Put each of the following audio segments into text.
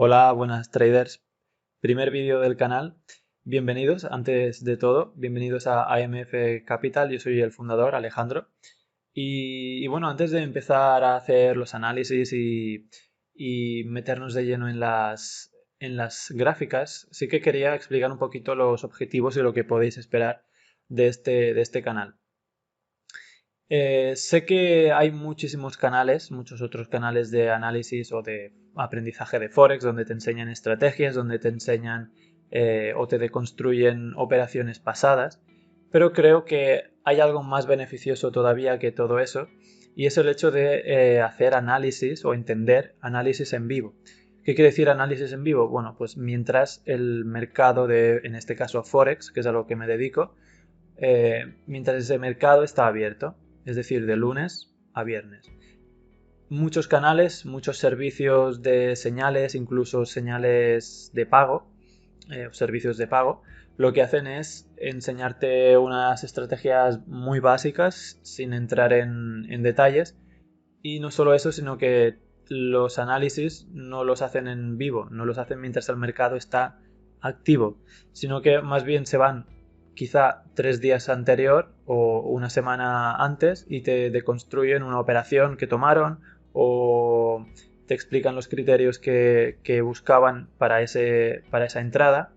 Hola, buenas traders. Primer vídeo del canal. Bienvenidos, antes de todo, bienvenidos a AMF Capital. Yo soy el fundador, Alejandro. Y bueno, antes de empezar a hacer los análisis y meternos de lleno en las gráficas, sí que quería explicar un poquito los objetivos y lo que podéis esperar de este canal. Sé que hay muchísimos canales, muchos otros canales de análisis o de aprendizaje de Forex donde te enseñan estrategias, donde te enseñan o te deconstruyen operaciones pasadas, pero creo que hay algo más beneficioso todavía que todo eso y es el hecho de hacer análisis o entender análisis en vivo. ¿Qué quiere decir análisis en vivo? Bueno, pues mientras el mercado en este caso Forex, que es a lo que me dedico, mientras ese mercado está abierto, es decir, de lunes a viernes. Muchos canales, muchos servicios de señales, incluso señales de pago, servicios de pago, lo que hacen es enseñarte unas estrategias muy básicas sin entrar en detalles. Y no solo eso, sino que los análisis no los hacen en vivo, no los hacen mientras el mercado está activo, sino que más bien se van quizá 3 días anterior o una semana antes y te deconstruyen una operación que tomaron o te explican los criterios que buscaban para esa entrada.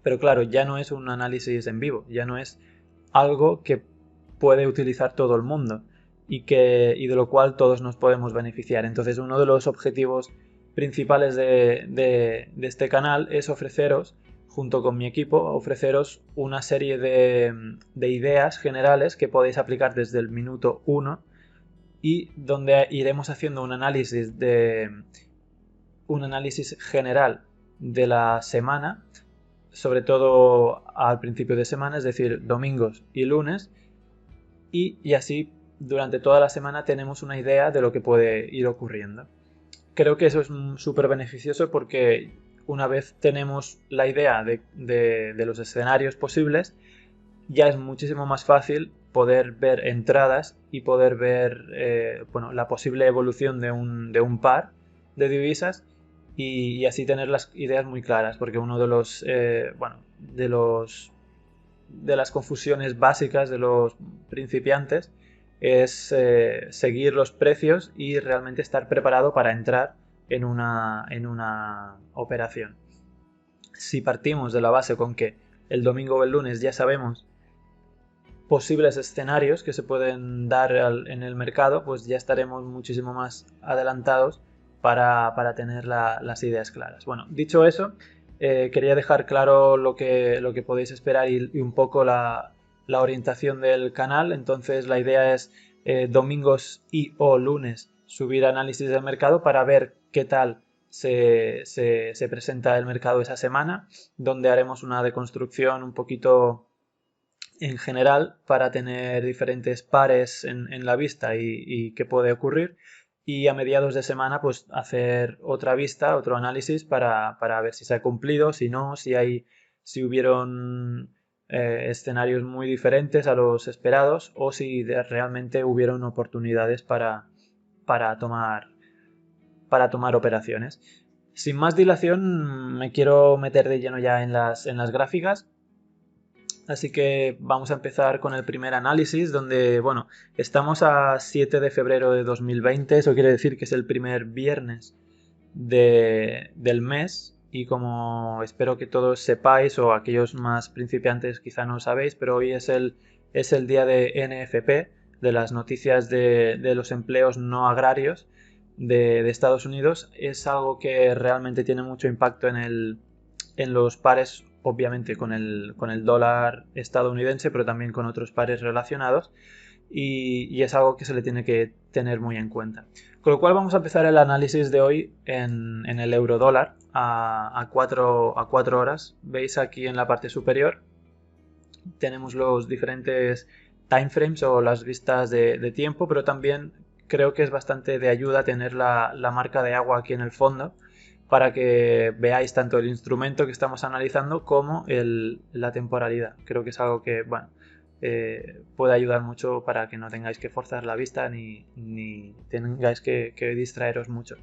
Pero claro, ya no es un análisis en vivo, ya no es algo que puede utilizar todo el mundo y de lo cual todos nos podemos beneficiar. Entonces, uno de los objetivos principales de este canal es ofreceros, junto con mi equipo, ofreceros una serie de ideas generales que podéis aplicar desde el minuto 1 y donde iremos haciendo un análisis general de la semana, sobre todo al principio de semana, es decir, domingos y lunes, y así durante toda la semana tenemos una idea de lo que puede ir ocurriendo. Creo que eso es súper beneficioso porque una vez tenemos la idea de los escenarios posibles, ya es muchísimo más fácil poder ver entradas y poder ver bueno, la posible evolución de un par de divisas y así tener las ideas muy claras, porque uno de los, bueno, de las confusiones básicas de los principiantes es seguir los precios y realmente estar preparado para entrar en una operación. Si partimos de la base con que el domingo o el lunes ya sabemos posibles escenarios que se pueden dar en el mercado, pues ya estaremos muchísimo más adelantados para tener las ideas claras. Bueno, dicho eso, quería dejar claro lo que podéis esperar y un poco la orientación del canal. Entonces la idea es domingos y o lunes subir análisis del mercado para ver qué tal se presenta el mercado esa semana, donde haremos una deconstrucción un poquito en general para tener diferentes pares en la vista y qué puede ocurrir. Y a mediados de semana, pues hacer otra vista, otro análisis para ver si se ha cumplido, si no, si hubieron escenarios muy diferentes a los esperados o si realmente hubieron oportunidades para tomar, para tomar operaciones. Sin más dilación, me quiero meter de lleno ya en las gráficas. Así que vamos a empezar con el primer análisis, donde, bueno, estamos a 7 de febrero de 2020, eso quiere decir que es el primer viernes del mes, y como espero que todos sepáis, o aquellos más principiantes quizá no lo sabéis, pero hoy es el día de NFP, de las noticias de los empleos no agrarios de Estados Unidos. Es algo que realmente tiene mucho impacto en los pares, obviamente con el dólar estadounidense, pero también con otros pares relacionados, y es algo que se le tiene que tener muy en cuenta. Con lo cual vamos a empezar el análisis de hoy en el euro dólar a 4 horas. Veis aquí en la parte superior tenemos los diferentes timeframes o las vistas de tiempo, pero también creo que es bastante de ayuda tener la marca de agua aquí en el fondo para que veáis tanto el instrumento que estamos analizando como la temporalidad. Creo que es algo que, bueno, puede ayudar mucho para que no tengáis que forzar la vista ni tengáis que distraeros mucho.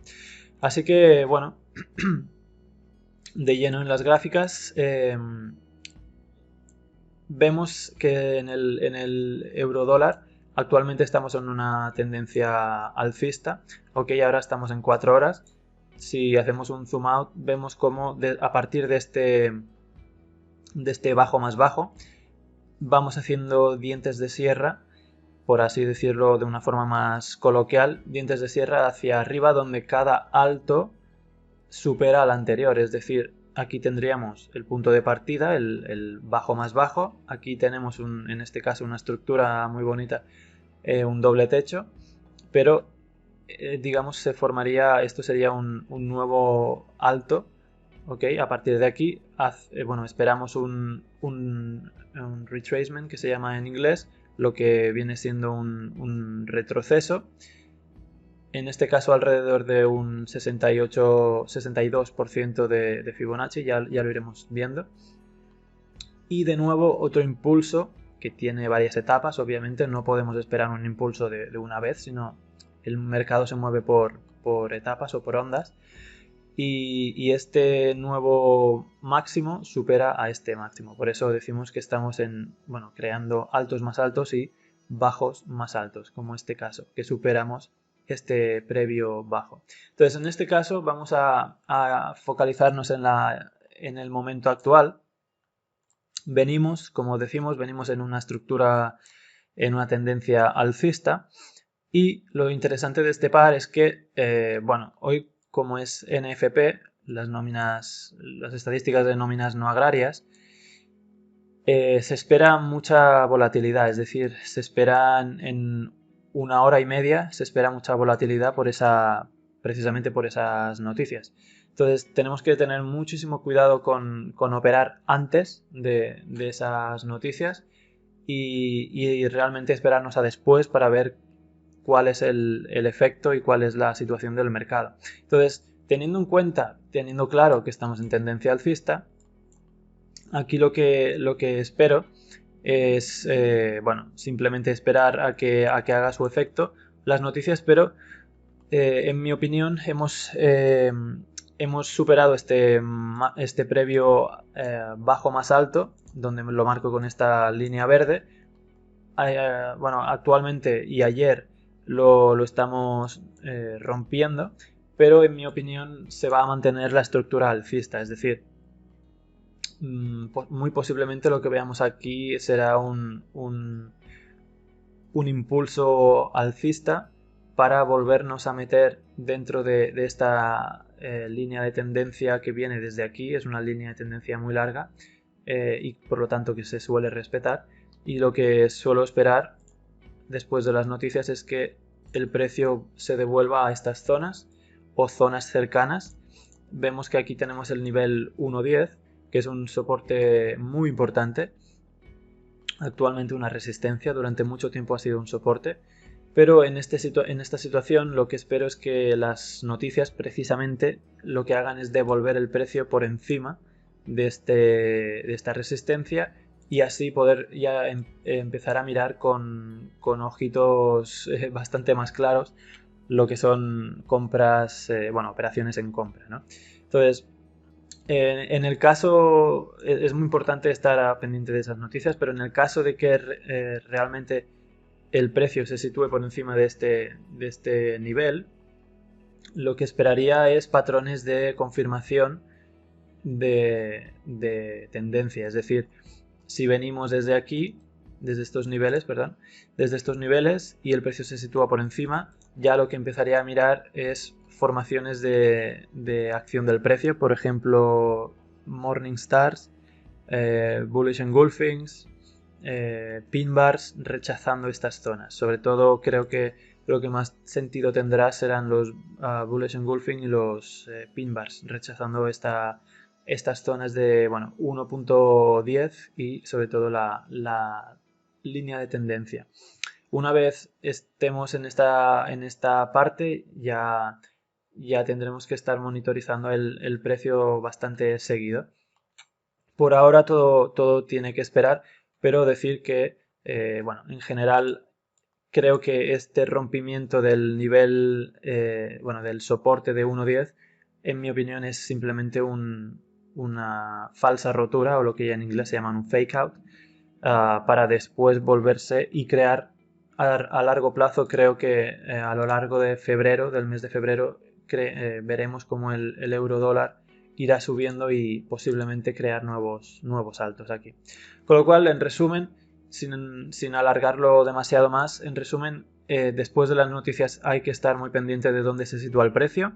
Así que, bueno, de lleno en las gráficas, vemos que en el euro dólar actualmente estamos en una tendencia alcista. Ok, ahora estamos en 4 horas. Si hacemos un zoom out, vemos cómo a partir de este bajo más bajo, vamos haciendo dientes de sierra, por así decirlo de una forma más coloquial, dientes de sierra hacia arriba, donde cada alto supera al anterior. Es decir, aquí tendríamos el punto de partida, el bajo más bajo. Aquí tenemos, en este caso, una estructura muy bonita, un doble techo, pero digamos esto sería un nuevo alto. Ok, a partir de aquí, bueno, esperamos un retracement, que se llama en inglés, lo que viene siendo un retroceso. En este caso alrededor de un 68-62% de Fibonacci, ya lo iremos viendo. Y de nuevo otro impulso que tiene varias etapas. Obviamente no podemos esperar un impulso de una vez, sino el mercado se mueve por etapas o por ondas. Y este nuevo máximo supera a este máximo. Por eso decimos que estamos creando altos más altos y bajos más altos, como este caso, que superamos este previo bajo. Entonces, en este caso vamos a focalizarnos en el momento actual. Como decimos, venimos en una estructura, en una tendencia alcista. Y lo interesante de este par es que, hoy, como es NFP, las estadísticas de nóminas no agrarias, se espera mucha volatilidad, es decir, se espera en una hora y media, se espera mucha volatilidad precisamente por esas noticias. Entonces tenemos que tener muchísimo cuidado con operar antes de esas noticias y realmente esperarnos a después para ver cuál es el efecto y cuál es la situación del mercado. Entonces, teniendo claro que estamos en tendencia alcista, aquí lo que espero es, simplemente esperar a que haga su efecto las noticias, pero en mi opinión hemos superado este previo bajo más alto, donde lo marco con esta línea verde. Actualmente y ayer lo estamos rompiendo, pero en mi opinión se va a mantener la estructura alcista, es decir, muy posiblemente lo que veamos aquí será un impulso alcista para volvernos a meter dentro de esta línea de tendencia que viene desde aquí. Es una línea de tendencia muy larga y por lo tanto que se suele respetar, y lo que suelo esperar después de las noticias es que el precio se devuelva a estas zonas o zonas cercanas. Vemos que aquí tenemos el nivel 1.10, que es un soporte muy importante, actualmente una resistencia, durante mucho tiempo ha sido un soporte, pero en esta situación lo que espero es que las noticias precisamente lo que hagan es devolver el precio por encima de esta resistencia, y así poder ya empezar a mirar con ojitos bastante más claros lo que son compras, operaciones en compra, ¿no? Entonces, en el caso, es muy importante estar pendiente de esas noticias, pero en el caso de que realmente el precio se sitúe por encima de este nivel, lo que esperaría es patrones de confirmación de tendencia. Es decir, si venimos desde aquí, desde estos niveles, y el precio se sitúa por encima, ya lo que empezaría a mirar es formaciones de acción del precio, por ejemplo, Morningstars, Bullish Engulfings, Pin Bars rechazando estas zonas. Sobre todo creo que lo que más sentido tendrá serán los Bullish Engulfing y los Pin Bars rechazando estas zonas de 1.10 y sobre todo la línea de tendencia. Una vez estemos en esta parte, ya tendremos que estar monitorizando el precio bastante seguido. Por ahora todo tiene que esperar, pero decir que, en general creo que este rompimiento del nivel, del soporte de 1.10 en mi opinión es simplemente una falsa rotura, o lo que en inglés se llama un fake out, para después volverse y crear a largo plazo. Creo que a lo largo de febrero, del mes de febrero, veremos cómo el euro dólar irá subiendo y posiblemente crear nuevos altos aquí. Con lo cual, en resumen, sin alargarlo demasiado más, en resumen, después de las noticias hay que estar muy pendiente de dónde se sitúa el precio,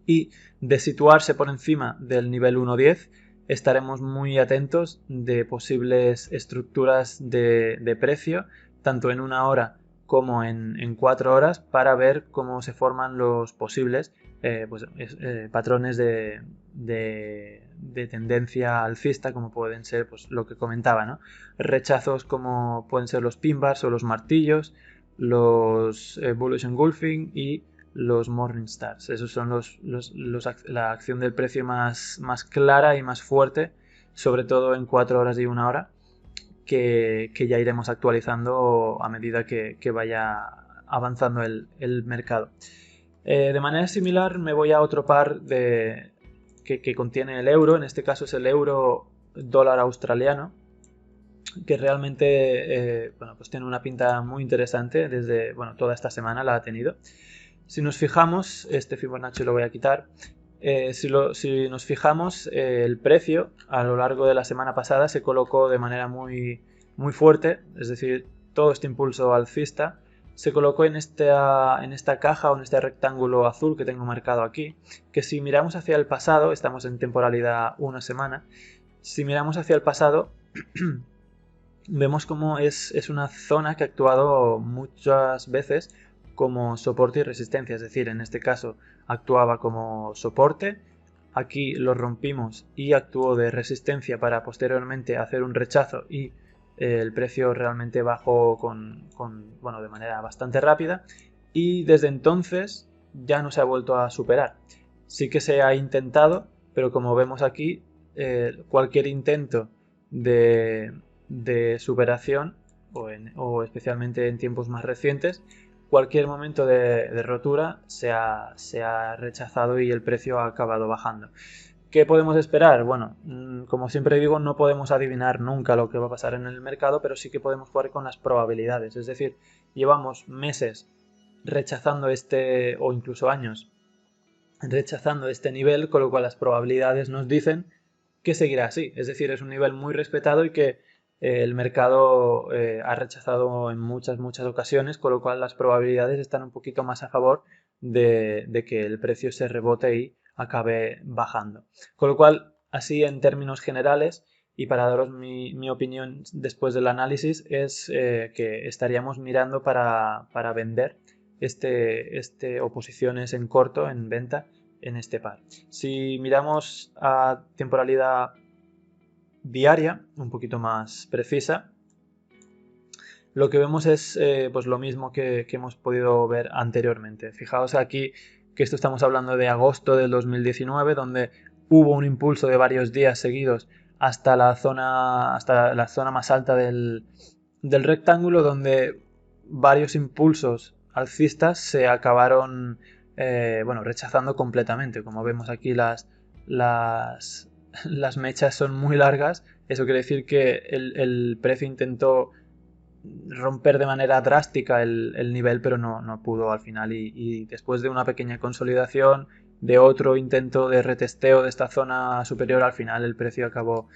y de situarse por encima del nivel 1.10 estaremos muy atentos de posibles estructuras de precio, tanto en 1 hora como en 4 horas, para ver cómo se forman los posibles patrones de tendencia alcista, como pueden ser, pues, lo que comentaba, ¿no? Rechazos como pueden ser los pin bars o los martillos, los bullish engulfing y los morning stars. Esos son la acción del precio más clara y más fuerte, sobre todo en 4 horas y 1 hora, que ya iremos actualizando a medida que vaya avanzando el mercado. De manera similar me voy a otro par que contiene el euro. En este caso es el euro dólar australiano, que realmente pues tiene una pinta muy interesante desde toda esta semana la ha tenido. Si nos fijamos, este Fibonacci lo voy a quitar. Si nos fijamos, el precio a lo largo de la semana pasada se colocó de manera muy fuerte, es decir, todo este impulso alcista se colocó en esta caja o en este rectángulo azul que tengo marcado aquí, que si miramos hacia el pasado, estamos en temporalidad una semana, si miramos hacia el pasado vemos cómo es una zona que ha actuado muchas veces como soporte y resistencia, es decir, en este caso actuaba como soporte, aquí lo rompimos y actuó de resistencia para posteriormente hacer un rechazo y el precio realmente bajó de manera bastante rápida, y desde entonces ya no se ha vuelto a superar. Sí que se ha intentado, pero como vemos aquí, cualquier intento de superación o especialmente en tiempos más recientes, cualquier momento de rotura se ha rechazado y el precio ha acabado bajando. ¿Qué podemos esperar? Bueno, como siempre digo, no podemos adivinar nunca lo que va a pasar en el mercado, pero sí que podemos jugar con las probabilidades. Es decir, llevamos meses rechazando o incluso años rechazando este nivel, con lo cual las probabilidades nos dicen que seguirá así. Es decir, es un nivel muy respetado y que el mercado ha rechazado en muchas ocasiones, con lo cual las probabilidades están un poquito más a favor de que el precio se rebote y acabe bajando. Con lo cual, así en términos generales, y para daros mi opinión después del análisis, es que estaríamos mirando para vender o posiciones en corto, en venta, en este par. Si miramos a temporalidad diaria, un poquito más precisa, lo que vemos es pues lo mismo que hemos podido ver anteriormente. Fijaos aquí que esto estamos hablando de agosto del 2019, donde hubo un impulso de varios días seguidos hasta la zona más alta del rectángulo, donde varios impulsos alcistas se acabaron rechazando completamente. Como vemos aquí, las mechas son muy largas. Eso quiere decir que el precio intentó romper de manera drástica el nivel, pero no pudo al final, y después de una pequeña consolidación, de otro intento de retesteo de esta zona superior, al final el precio acabó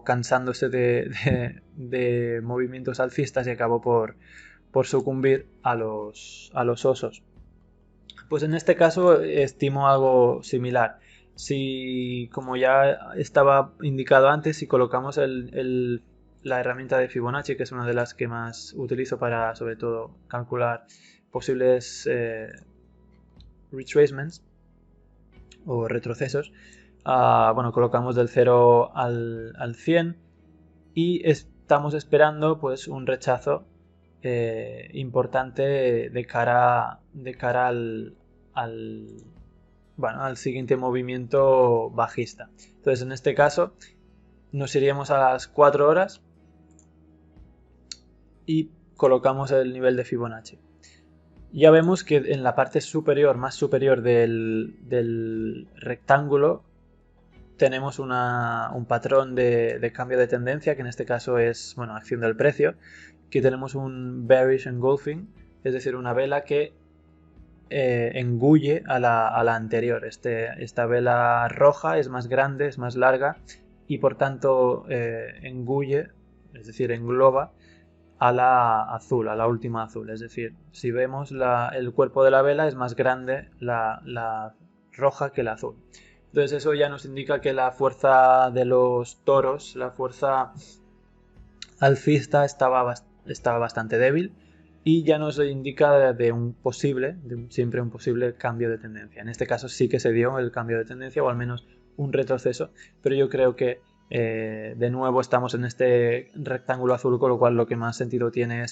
cansándose de movimientos alcistas y acabó por sucumbir a los osos. Pues en este caso estimo algo similar. Si, como ya estaba indicado antes, si colocamos la herramienta de Fibonacci, que es una de las que más utilizo para, sobre todo, calcular posibles retracements o retrocesos, colocamos del 0 al 100 y estamos esperando pues un rechazo importante de cara al siguiente movimiento bajista. Entonces, en este caso nos iríamos a las 4 horas y colocamos el nivel de Fibonacci. ya vemos que en la parte superior, más superior del rectángulo, tenemos un patrón de cambio de tendencia, que en este caso es, bueno, acción del precio. Aquí tenemos un bearish engulfing, es decir, una vela que engulle a la anterior. Esta vela roja es más grande, es más larga y por tanto engulle, es decir, engloba a la azul, a la última azul. Es decir, si vemos el cuerpo de la vela es más grande la roja que la azul. Entonces eso ya nos indica que la fuerza de los toros, la fuerza alcista estaba bastante débil y ya nos indica siempre un posible cambio de tendencia. En este caso sí que se dio el cambio de tendencia o al menos un retroceso, pero yo creo que de nuevo estamos en este rectángulo azul, con lo cual lo que más sentido tiene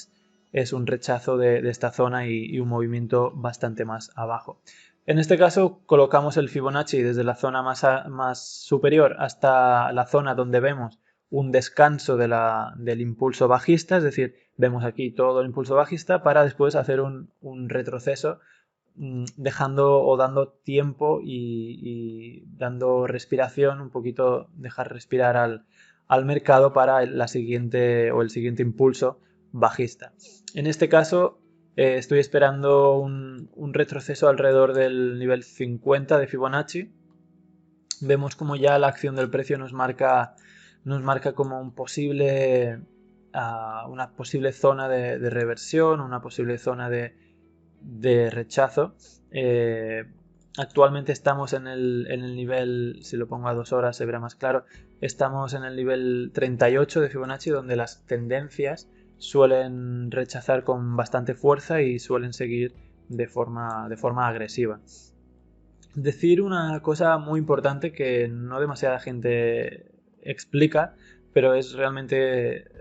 es un rechazo de esta zona y un movimiento bastante más abajo. En este caso colocamos el Fibonacci desde la zona más superior hasta la zona donde vemos un descanso del impulso bajista, es decir, vemos aquí todo el impulso bajista para después hacer un retroceso dejando o dando tiempo y dando respiración, un poquito dejar respirar al mercado para el siguiente impulso bajista. En este caso estoy esperando un retroceso alrededor del nivel 50 de Fibonacci. Vemos como ya la acción del precio nos marca como una posible zona de reversión, una posible zona de rechazo. Actualmente estamos en el nivel, si lo pongo a 2 horas se verá más claro, estamos en el nivel 38 de Fibonacci, donde las tendencias suelen rechazar con bastante fuerza y suelen seguir de forma agresiva. Decir una cosa muy importante que no demasiada gente explica, pero es realmente,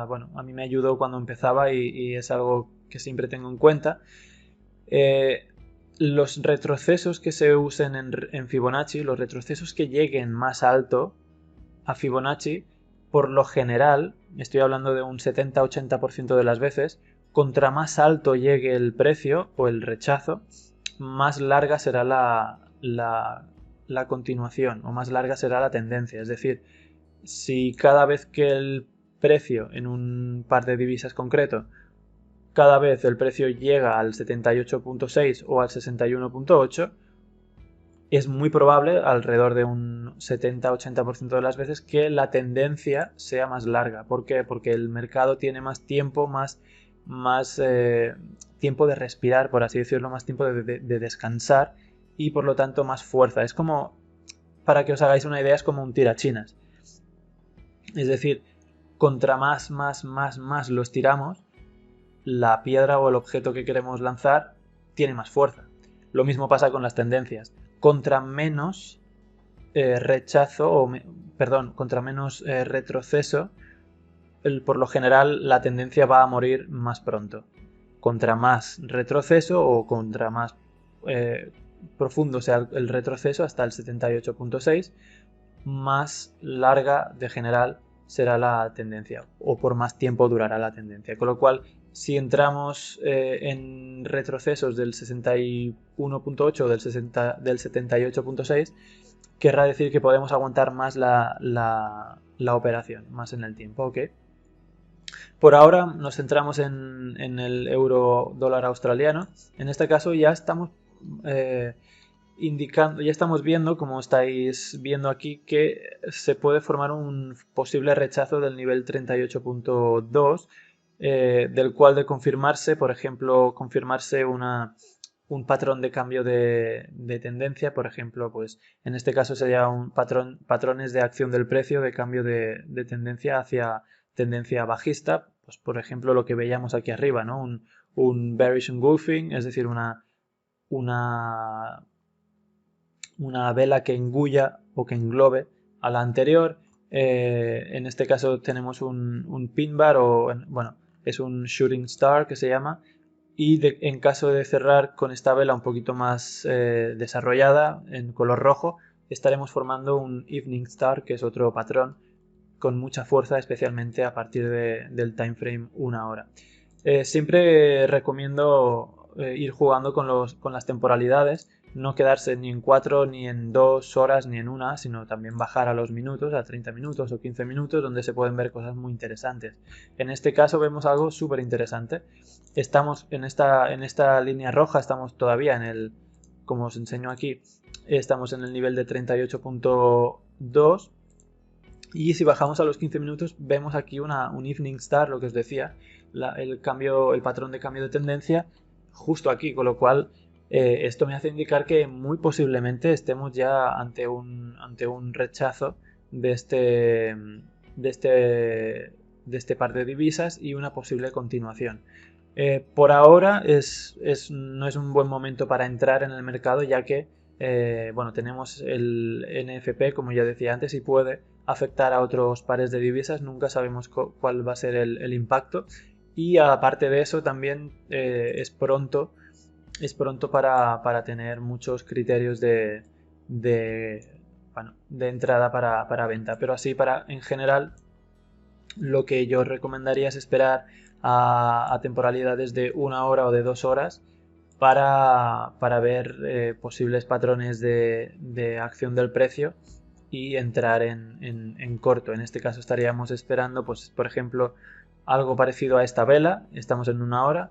bueno, a mí me ayudó cuando empezaba y es algo que siempre tengo en cuenta. Los retrocesos que se usen en Fibonacci, los retrocesos que lleguen más alto a Fibonacci, por lo general, estoy hablando de un 70-80% de las veces, contra más alto llegue el precio o el rechazo, más larga será la continuación o más larga será la tendencia. Es decir, si cada vez que el precio en un par de divisas concreto, cada vez el precio llega al 78.6 o al 61.8, es muy probable, alrededor de un 70-80% de las veces, que la tendencia sea más larga. ¿Por qué? Porque el mercado tiene más tiempo, más tiempo de respirar, por así decirlo, más tiempo de descansar y por lo tanto más fuerza. Es como, para que os hagáis una idea, es como un tirachinas. Es decir, contra más los tiramos, la piedra o el objeto que queremos lanzar tiene más fuerza. Lo mismo pasa con las tendencias. Contra menos retroceso, por lo general la tendencia va a morir más pronto. Contra más retroceso o contra más profundo sea el retroceso, hasta el 78.6, más larga de general será la tendencia o por más tiempo durará la tendencia. Con lo cual, si entramos en retrocesos del 61.8 o del 78.6, querrá decir que podemos aguantar más la operación, más en el tiempo. ¿Okay? Por ahora nos centramos en el euro dólar australiano. En este caso ya estamos ya estamos viendo, como estáis viendo aquí, que se puede formar un posible rechazo del nivel 38.2, del cual, de confirmarse, por ejemplo, confirmarse un patrón de cambio de tendencia, por ejemplo, pues en este caso sería patrones de acción del precio, de cambio de tendencia hacia tendencia bajista, pues por ejemplo lo que veíamos aquí arriba, ¿no? Un bearish engulfing, es decir, una vela que engulla o que englobe a la anterior. En este caso tenemos un pin bar bueno, es un shooting star que se llama. Y en caso de cerrar con esta vela un poquito más desarrollada en color rojo, estaremos formando un evening star, que es otro patrón con mucha fuerza, especialmente a partir del time frame 1 hora. Siempre recomiendo ir jugando con las temporalidades, no quedarse ni en 4, ni en 2 horas, ni en una, sino también bajar a los minutos, a 30 minutos o 15 minutos, donde se pueden ver cosas muy interesantes. En este caso vemos algo súper interesante. Estamos en esta línea roja, estamos todavía en el, como os enseño aquí, estamos en el nivel de 38.2. Y si bajamos a los 15 minutos, vemos aquí un Evening Star, lo que os decía, el patrón de cambio de tendencia justo aquí, con lo cual esto me hace indicar que muy posiblemente estemos ya ante un rechazo de este par de divisas y una posible continuación. Por ahora no es un buen momento para entrar en el mercado, ya que bueno, tenemos el NFP, como ya decía antes, y puede afectar a otros pares de divisas. Nunca sabemos cuál va a ser el impacto. Y aparte de eso, también es pronto para tener muchos criterios de entrada para venta. Pero así, en general, lo que yo recomendaría es esperar a temporalidades de 1 hora o de 2 horas para ver posibles patrones de acción del precio y entrar en corto. En este caso estaríamos esperando, pues, por ejemplo, algo parecido a esta vela. Estamos en 1 hora,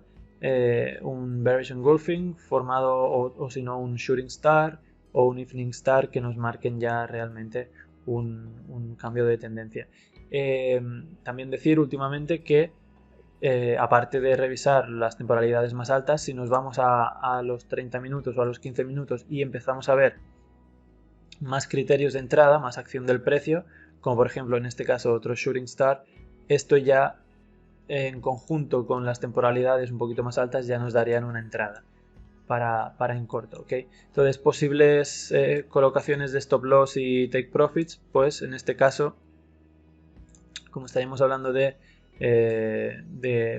un bearish engulfing formado, o si no, un shooting star o un evening star que nos marquen ya realmente un cambio de tendencia. También decir últimamente que aparte de revisar las temporalidades más altas, si nos vamos a los 30 minutos o a los 15 minutos y empezamos a ver más criterios de entrada, más acción del precio, como por ejemplo en este caso otro shooting star, esto ya en conjunto con las temporalidades un poquito más altas ya nos darían una entrada para en corto, ¿ok? Entonces, posibles colocaciones de stop loss y take profits, pues en este caso, como estaríamos hablando de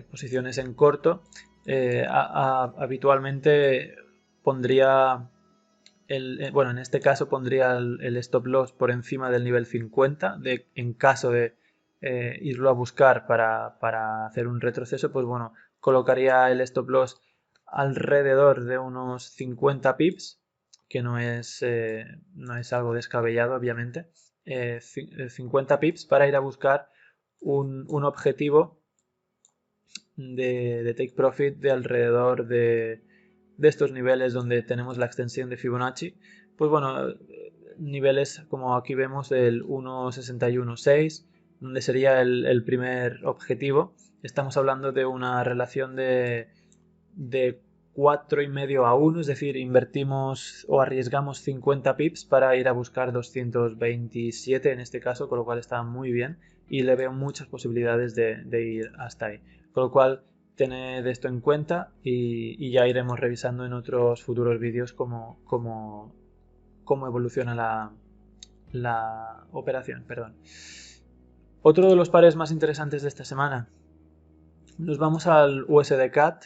posiciones en corto, habitualmente pondría bueno, en este caso pondría el stop loss por encima del nivel 50, en caso de irlo a buscar para hacer un retroceso, pues bueno, colocaría el stop loss alrededor de unos 50 pips, que no es algo descabellado, obviamente, 50 pips para ir a buscar un objetivo de take profit de alrededor de estos niveles donde tenemos la extensión de Fibonacci. Pues bueno, niveles como aquí vemos del 1.61.6, donde sería el primer objetivo. Estamos hablando de una relación de 4,5 a 1, es decir, invertimos o arriesgamos 50 pips para ir a buscar 227 en este caso, con lo cual está muy bien y le veo muchas posibilidades de ir hasta ahí. Con lo cual, tened esto en cuenta y ya iremos revisando en otros futuros vídeos cómo evoluciona la operación. Perdón. Otro de los pares más interesantes de esta semana. Nos vamos al USD-CAD,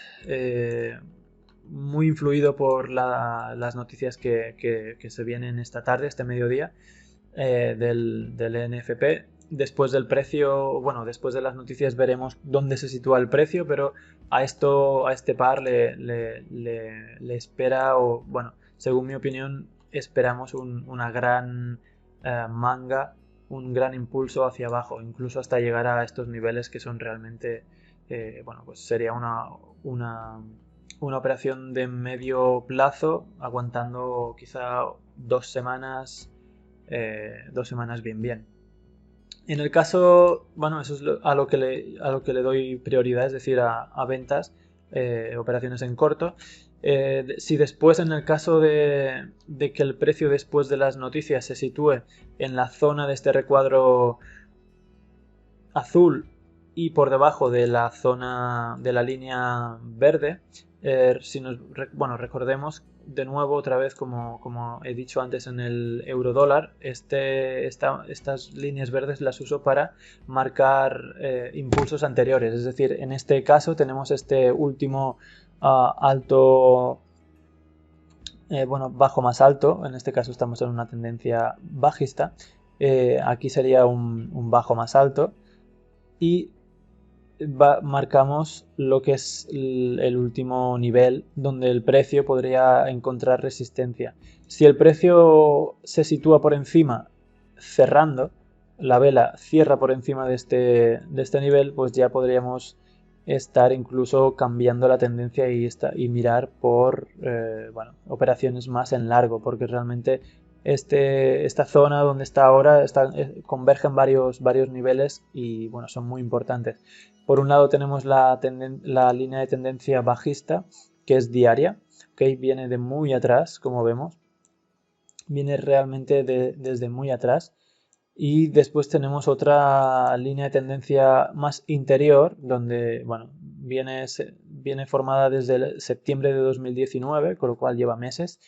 muy influido por las noticias que se vienen esta tarde, este mediodía, del NFP. Después del precio, bueno, después de las noticias veremos dónde se sitúa el precio, pero a este par le espera, o bueno, según mi opinión, esperamos una gran manga, un gran impulso hacia abajo, incluso hasta llegar a estos niveles que son realmente, bueno, pues sería una operación de medio plazo, aguantando quizá 2 semanas, 2 semanas bien. En el caso, bueno, eso es a lo que le doy prioridad, es decir, a ventas, operaciones en corto. Si después, en el caso de que el precio después de las noticias se sitúe en la zona de este recuadro azul y por debajo de la zona de la línea verde, recordemos de nuevo otra vez, como he dicho antes en el euro-dólar, estas líneas verdes las uso para marcar impulsos anteriores. Es decir, en este caso tenemos este último alto, bajo más alto. En este caso estamos en una tendencia bajista. Aquí sería un bajo más alto. Y marcamos lo que es el último nivel donde el precio podría encontrar resistencia. Si el precio se sitúa por encima, cerrando, la vela cierra por encima de este nivel, pues ya podríamos estar incluso cambiando la tendencia y mirar por bueno, operaciones más en largo, porque realmente esta zona donde está ahora convergen varios niveles y bueno, son muy importantes. Por un lado tenemos la línea de tendencia bajista, que es diaria, ¿okay? Viene de muy atrás, como vemos, viene realmente desde muy atrás. Y después tenemos otra línea de tendencia más interior, donde bueno, viene formada desde septiembre de 2019, con lo cual lleva meses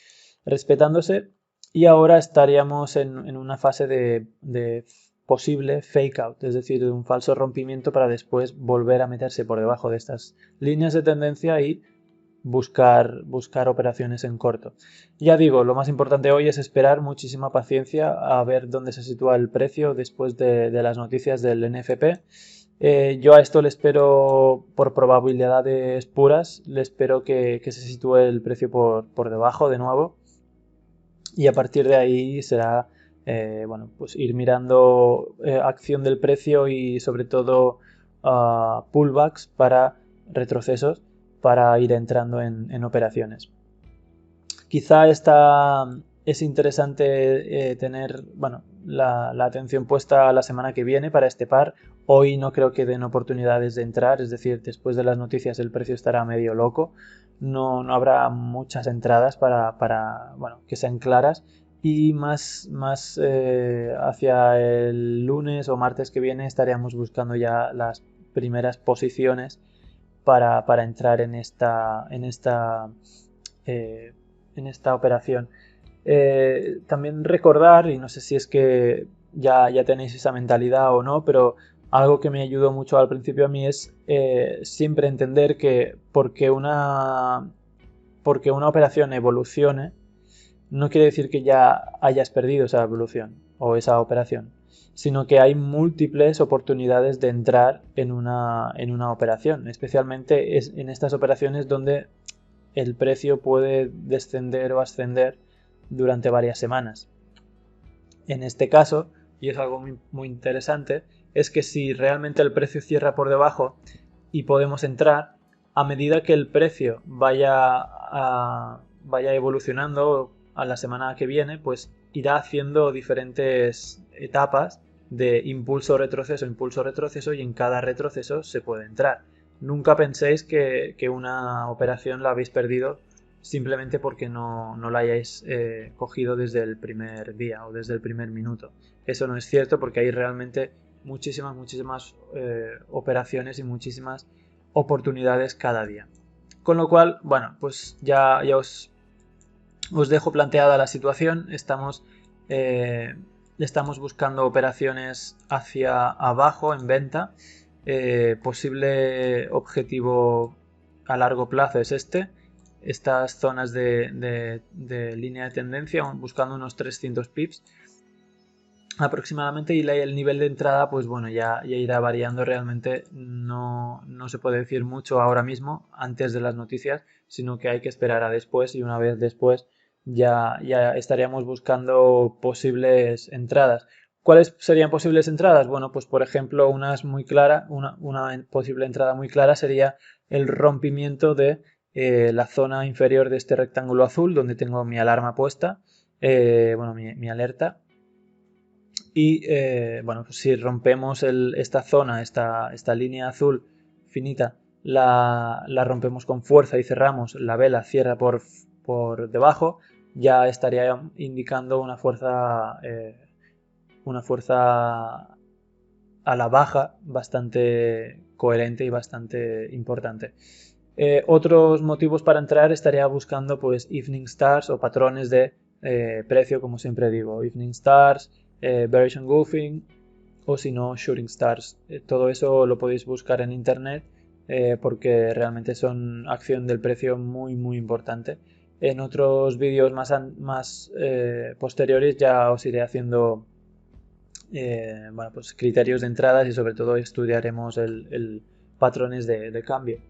respetándose. Y ahora estaríamos en una fase de posible fake out, es decir, de un falso rompimiento para después volver a meterse por debajo de estas líneas de tendencia y buscar operaciones en corto. Ya digo, lo más importante hoy es esperar muchísima paciencia a ver dónde se sitúa el precio después de las noticias del NFP. Yo a esto le espero, por probabilidades puras, le espero que se sitúe el precio por debajo de nuevo. Y a partir de ahí será bueno, pues ir mirando acción del precio y sobre todo pullbacks para retrocesos para ir entrando en operaciones. Quizá es interesante tener bueno, la atención puesta la semana que viene para este par. Hoy no creo que den oportunidades de entrar, es decir, después de las noticias el precio estará medio loco. No habrá muchas entradas para bueno, que sean claras. Y más hacia el lunes o martes que viene estaríamos buscando ya las primeras posiciones para entrar eh, en esta operación. También recordar, y no sé si es que ya tenéis esa mentalidad o no, pero algo que me ayudó mucho al principio a mí es siempre entender que porque una operación evolucione, no quiere decir que ya hayas perdido esa evolución o esa operación, sino que hay múltiples oportunidades de entrar en una operación, especialmente en estas operaciones donde el precio puede descender o ascender durante varias semanas. En este caso, y es algo muy interesante, es que si realmente el precio cierra por debajo y podemos entrar, a medida que el precio vaya evolucionando a la semana que viene, pues irá haciendo diferentes etapas de impulso, retroceso y en cada retroceso se puede entrar. Nunca penséis que una operación la habéis perdido simplemente porque no la hayáis cogido desde el primer día o desde el primer minuto. Eso no es cierto porque hay realmente muchísimas operaciones y muchísimas oportunidades cada día. Con lo cual, bueno, pues ya os dejo planteada la situación. Estamos buscando operaciones hacia abajo en venta. Posible objetivo a largo plazo es estas zonas de línea de tendencia, buscando unos 300 pips aproximadamente, y el nivel de entrada pues bueno, ya irá variando. Realmente no se puede decir mucho ahora mismo antes de las noticias, sino que hay que esperar a después, y una vez después ya estaríamos buscando posibles entradas. ¿Cuáles serían posibles entradas? Bueno, pues por ejemplo, una posible entrada muy clara sería el rompimiento de la zona inferior de este rectángulo azul donde tengo mi alarma puesta, bueno, mi alerta. Y bueno, pues si rompemos esta zona, esta línea azul finita, la rompemos con fuerza y cerramos, la vela cierra por debajo, ya estaría indicando una fuerza a la baja bastante coherente y bastante importante. Otros motivos para entrar estaría buscando pues evening stars o patrones de precio, como siempre digo, evening stars, bearish engulfing, o si no, shooting stars. Todo eso lo podéis buscar en internet porque realmente son acción del precio muy importante. En otros vídeos más posteriores ya os iré haciendo bueno, pues criterios de entradas, y sobre todo estudiaremos patrones de cambio.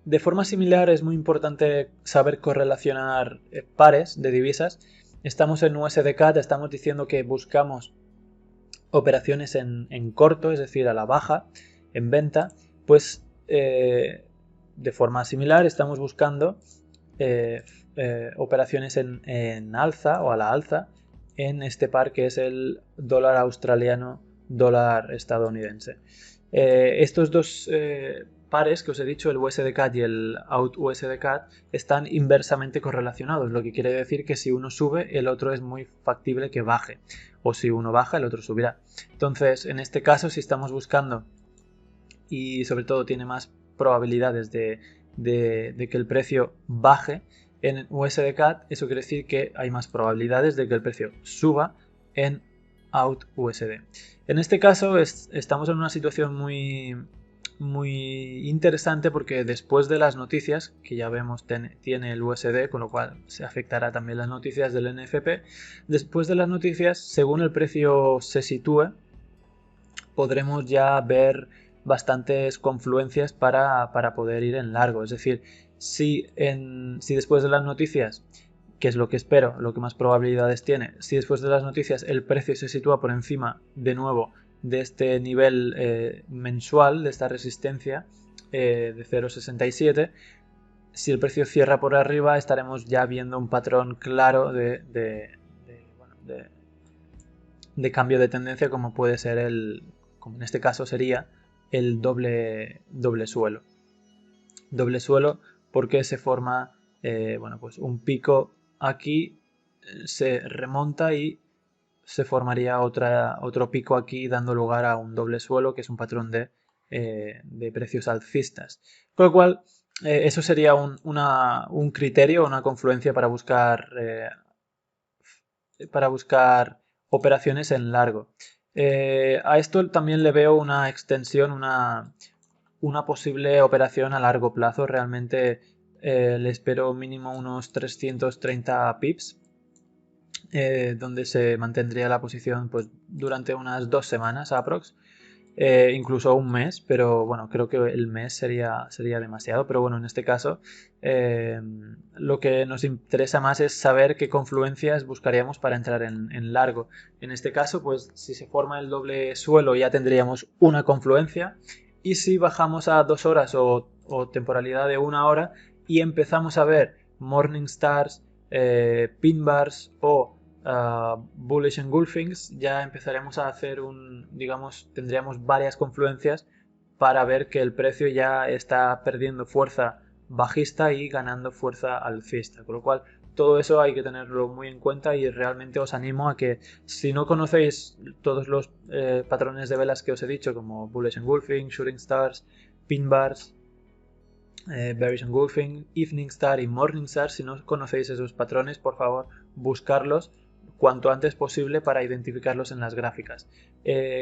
De forma similar, es muy importante saber correlacionar pares de divisas. Estamos en USD-CAD, estamos diciendo que buscamos operaciones en corto, es decir, a la baja, en venta, pues de forma similar estamos buscando operaciones en alza o a la alza en este par que es el dólar australiano, dólar estadounidense. Estos dos pares que os he dicho, el USD-CAD y el AUD-USD-CAD, están inversamente correlacionados, lo que quiere decir que si uno sube, el otro es muy factible que baje, o si uno baja, el otro subirá. Entonces, en este caso, si estamos buscando, y sobre todo tiene más probabilidades de que el precio baje en USD-CAD, eso quiere decir que hay más probabilidades de que el precio suba en AUD-USD. En este caso estamos en una situación muy interesante porque después de las noticias, que ya vemos tiene el USD, con lo cual se afectará también las noticias del NFP, después de las noticias, según el precio se sitúe, podremos ya ver bastantes confluencias para poder ir en largo. Es decir, si después de las noticias, que es lo que espero, lo que más probabilidades tiene, si después de las noticias el precio se sitúa por encima de nuevo de este nivel mensual, de esta resistencia de 0,67, si el precio cierra por arriba estaremos ya viendo un patrón claro de cambio de tendencia, como puede ser como en este caso sería el doble suelo. Doble suelo porque se forma pues un pico aquí, se remonta y se formaría otro pico aquí dando lugar a un doble suelo, que es un patrón de precios alcistas. Con lo cual, eso sería un criterio, una confluencia para buscar operaciones en largo. A esto también le veo una extensión, una posible operación a largo plazo. Realmente le espero mínimo unos 330 pips, donde se mantendría la posición pues, durante unas 2 semanas aprox. Incluso un mes, pero bueno, creo que el mes sería demasiado, pero bueno, en este caso lo que nos interesa más es saber qué confluencias buscaríamos para entrar en largo. En este caso, pues si se forma el doble suelo ya tendríamos una confluencia, y si bajamos a 2 horas o temporalidad de 1 hora y empezamos a ver Morning Stars, Pin Bars o Bullish Engulfings, ya empezaremos a hacer tendríamos varias confluencias para ver que el precio ya está perdiendo fuerza bajista y ganando fuerza alcista, con lo cual todo eso hay que tenerlo muy en cuenta, y realmente os animo a que, si no conocéis todos los patrones de velas que os he dicho, como Bullish Engulfing, Shooting Stars, Pin Bars, Bearish Engulfing, Evening Star y Morning Star, si no conocéis esos patrones, por favor, buscarlos cuanto antes posible para identificarlos en las gráficas.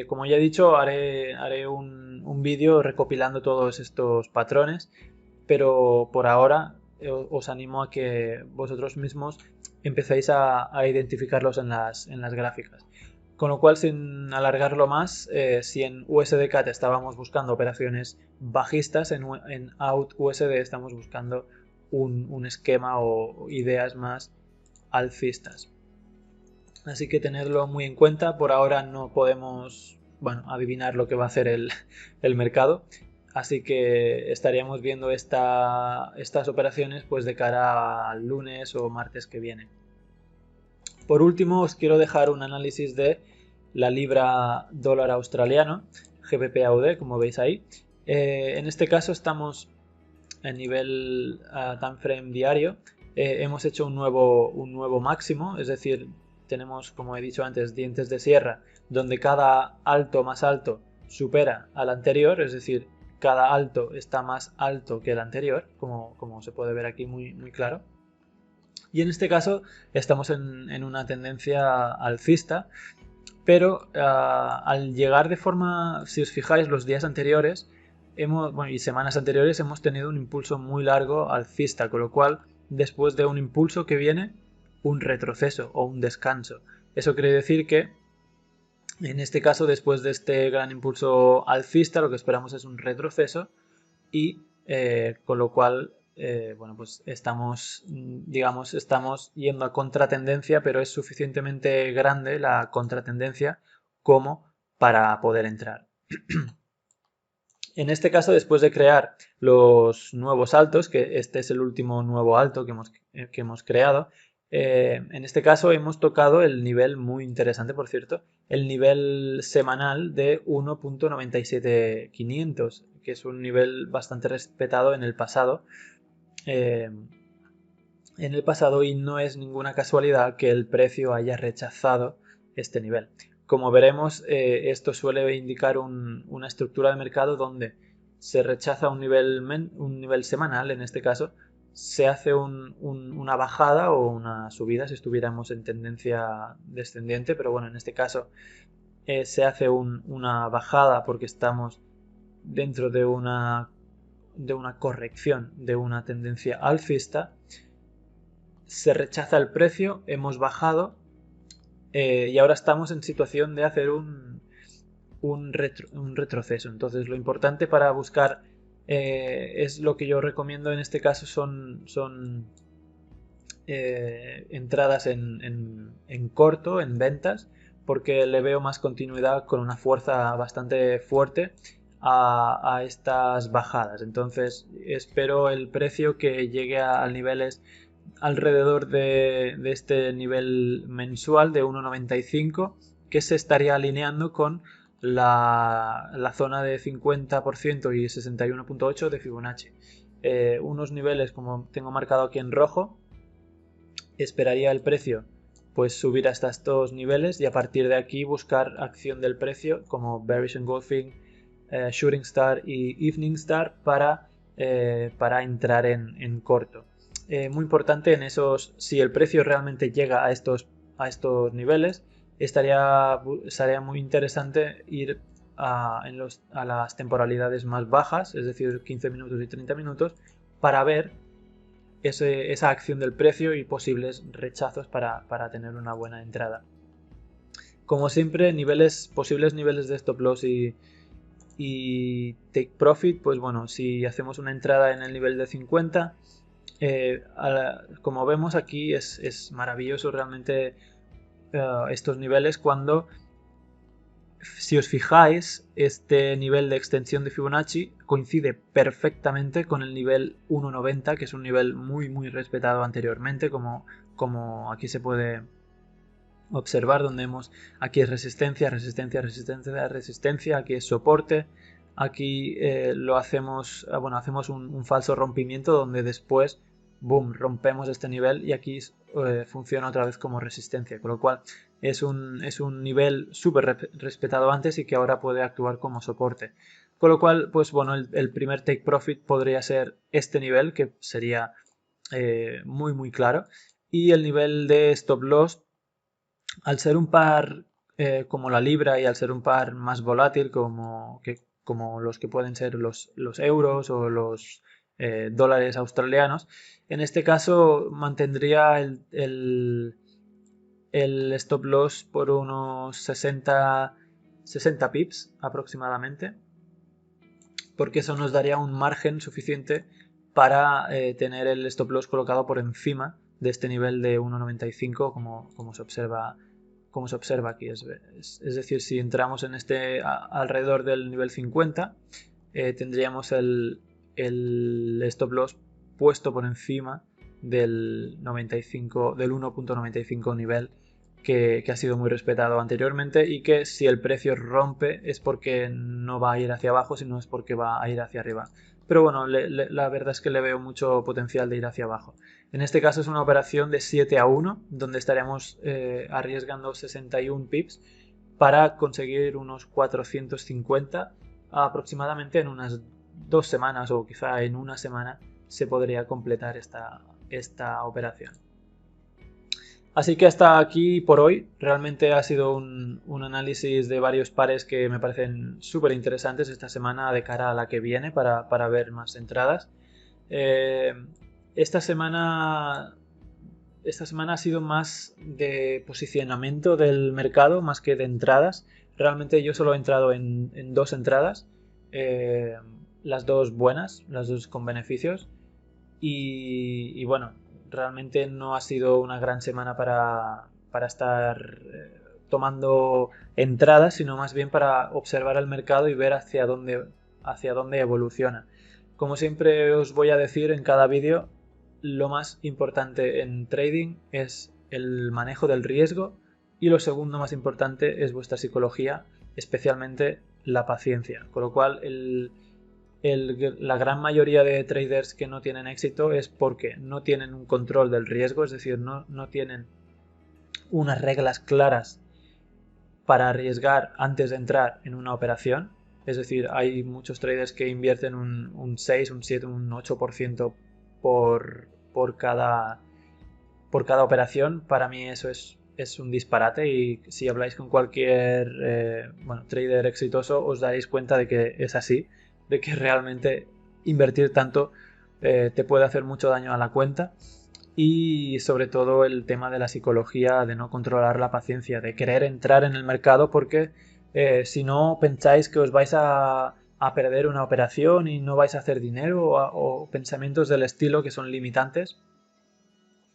Como ya he dicho, haré un vídeo recopilando todos estos patrones, pero por ahora os animo a que vosotros mismos empecéis a identificarlos en las gráficas. Con lo cual, sin alargarlo más, si en USD-CAD estábamos buscando operaciones bajistas, en AUD-USD estamos buscando un esquema o ideas más alcistas. Así que tenedlo muy en cuenta. Por ahora no podemos adivinar lo que va a hacer el mercado. Así que estaríamos viendo estas operaciones pues de cara al lunes o martes que viene. Por último, os quiero dejar un análisis de la libra dólar australiano, GBP-AUD, como veis ahí. En este caso estamos a nivel time frame diario. Hemos hecho un nuevo máximo, es decir, tenemos, como he dicho antes, dientes de sierra, donde cada alto más alto supera al anterior, es decir, cada alto está más alto que el anterior, como se puede ver aquí muy claro. Y en este caso estamos en una tendencia alcista, pero al llegar de forma, si os fijáis, los días anteriores y semanas anteriores hemos tenido un impulso muy largo alcista, con lo cual después de un impulso que viene un retroceso o un descanso. Eso quiere decir que En este caso, después de este gran impulso alcista, lo que esperamos es un retroceso y con lo cual, bueno, pues estamos, digamos, estamos yendo a contratendencia, pero es suficientemente grande la contratendencia como para poder entrar. En este caso, después de crear los nuevos altos, que este es el último nuevo alto que hemos creado, en este caso hemos tocado el nivel muy interesante, por cierto, el nivel semanal de 1.97500, que es un nivel bastante respetado en el pasado. Y no es ninguna casualidad que el precio haya rechazado este nivel. Como veremos, esto suele indicar una estructura de mercado donde se rechaza un nivel semanal, en este caso, se hace una bajada o una subida si estuviéramos en tendencia descendiente, pero bueno, en este caso se hace una bajada porque estamos dentro de una corrección de una tendencia alcista. Se rechaza el precio, hemos bajado y ahora estamos en situación de hacer un retroceso. Entonces lo importante para buscar es lo que yo recomiendo en este caso son entradas en corto, en ventas, porque le veo más continuidad con una fuerza bastante fuerte a estas bajadas. Entonces espero el precio que llegue a niveles alrededor de este nivel mensual de 1,95 que se estaría alineando con la zona de 50% y 61,8 de Fibonacci. Unos niveles como tengo marcado aquí en rojo, esperaría el precio pues subir hasta estos niveles y a partir de aquí buscar acción del precio como Bearish Engulfing, Shooting Star y Evening Star para entrar en corto. Muy importante en esos, si el precio realmente llega a estos niveles, sería muy interesante ir a las temporalidades más bajas, es decir, 15 minutos y 30 minutos, para ver esa acción del precio y posibles rechazos para tener una buena entrada. Como siempre, posibles niveles de stop loss y take profit, pues bueno, si hacemos una entrada en el nivel de 50, como vemos aquí es maravilloso realmente estos niveles cuando, si os fijáis, este nivel de extensión de Fibonacci coincide perfectamente con el nivel 1,90, que es un nivel muy respetado anteriormente, como aquí se puede observar, donde aquí es resistencia, aquí es soporte, aquí hacemos un falso rompimiento donde después, boom, rompemos este nivel y aquí funciona otra vez como resistencia, con lo cual es un nivel súper respetado antes y que ahora puede actuar como soporte. Con lo cual, pues bueno, el primer take profit podría ser este nivel, que sería muy claro, y el nivel de stop loss, al ser un par como la libra y al ser un par más volátil como los que pueden ser los euros o los dólares australianos, en este caso mantendría el stop loss por unos 60 pips aproximadamente, porque eso nos daría un margen suficiente para tener el stop loss colocado por encima de este nivel de 1,95 como se observa aquí. Es decir, si entramos en alrededor del nivel 50, tendríamos el stop loss puesto por encima del 1,95 nivel que ha sido muy respetado anteriormente y que si el precio rompe es porque no va a ir hacia abajo, sino es porque va a ir hacia arriba. Pero bueno, la verdad es que le veo mucho potencial de ir hacia abajo. En este caso es una operación de 7-1, donde estaremos arriesgando 61 pips para conseguir unos 450 aproximadamente en unas 2 semanas o quizá en una semana se podría completar esta operación. Así que hasta aquí por hoy. Realmente ha sido un análisis de varios pares que me parecen súper interesantes esta semana de cara a la que viene para ver más entradas. Esta semana ha sido más de posicionamiento del mercado, más que de entradas. Realmente yo solo he entrado en 2 entradas, las dos buenas, las dos con beneficios. Y bueno, realmente no ha sido una gran semana para estar tomando entradas, sino más bien para observar el mercado y ver hacia dónde evoluciona. Como siempre os voy a decir en cada vídeo, lo más importante en trading es el manejo del riesgo y lo segundo más importante es vuestra psicología, especialmente la paciencia. Con lo cual, la gran mayoría de traders que no tienen éxito es porque no tienen un control del riesgo, es decir, no tienen unas reglas claras para arriesgar antes de entrar en una operación. Es decir, hay muchos traders que invierten un 6, un 7, un 8% por cada operación. Para mí eso es un disparate y si habláis con cualquier trader exitoso os daréis cuenta de que es así, de que realmente invertir tanto te puede hacer mucho daño a la cuenta y sobre todo el tema de la psicología, de no controlar la paciencia, de querer entrar en el mercado porque si no pensáis que os vais a perder una operación y no vais a hacer dinero o pensamientos del estilo que son limitantes,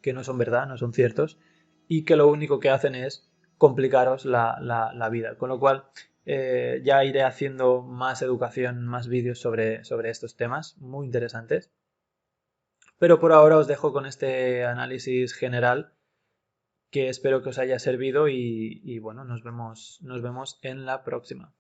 que no son verdad, no son ciertos y que lo único que hacen es complicaros la vida. Con lo cual ya iré haciendo más educación, más vídeos sobre estos temas muy interesantes. Pero por ahora os dejo con este análisis general que espero que os haya servido y bueno, nos vemos en la próxima.